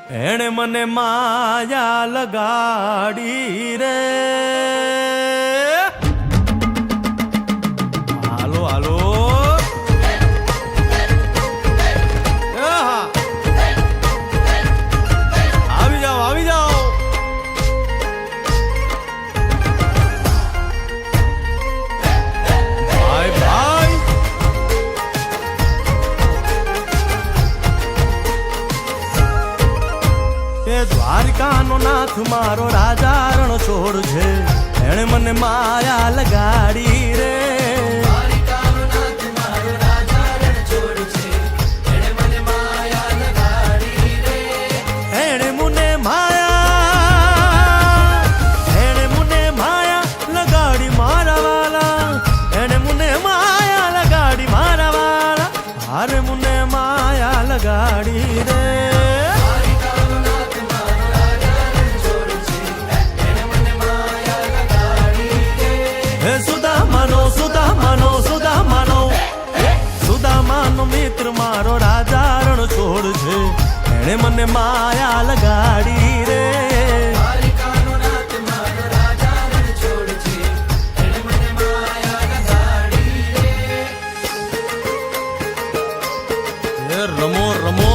એણે મને માયા લગાડી રે. હાલો હાલો આવી જાઓ આવી જાઓ. ભાઈ ભાઈ એ દ્વારિકાનો નાથ મારો રાજા રણ છોડ છે. એણે મને માયા લગાડી રે. દ્વારિકાનો નાથ મારો રાજા રણ છોડ છે. એણે મને માયા લગાડી રે. એણે મને માયા લગાડી મારા વાલા. એણે મને માયા લગાડી મારા વાલા. હારે મને માયા લગાડી રે. સુદામાનો મિત્ર મારો રાજા રણ છોડ છે. એણે મને માયા લગાડી રે. દ્વારિકાનો નાથ મારો રાજા રણ છોડ છે. એણે મને માયા લગાડી રે. રમો રમો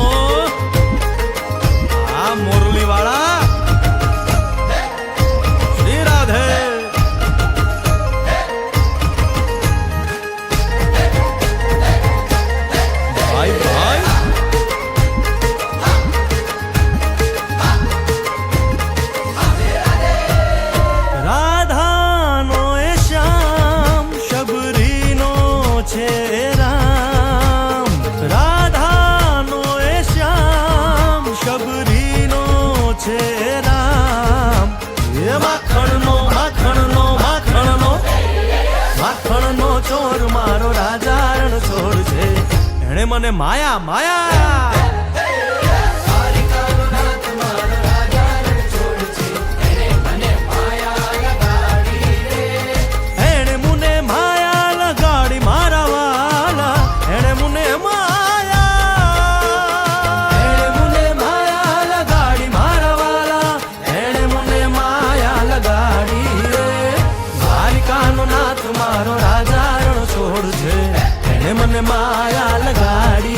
આ મોરલી વાળા શ્રી રાધે. રાધાનો એ શ્યામ શબરીનો છે રામ. રાધાનો એ શ્યામ શબરીનો છે રામ. એ માખણનો માખણનો માખણનો માખણનો ચોર મારો રાજા રણ છોડ છે. એણે મને માયા માયા. મારો રાજા રણ છોડ છે. એણે મને માયા લગાડી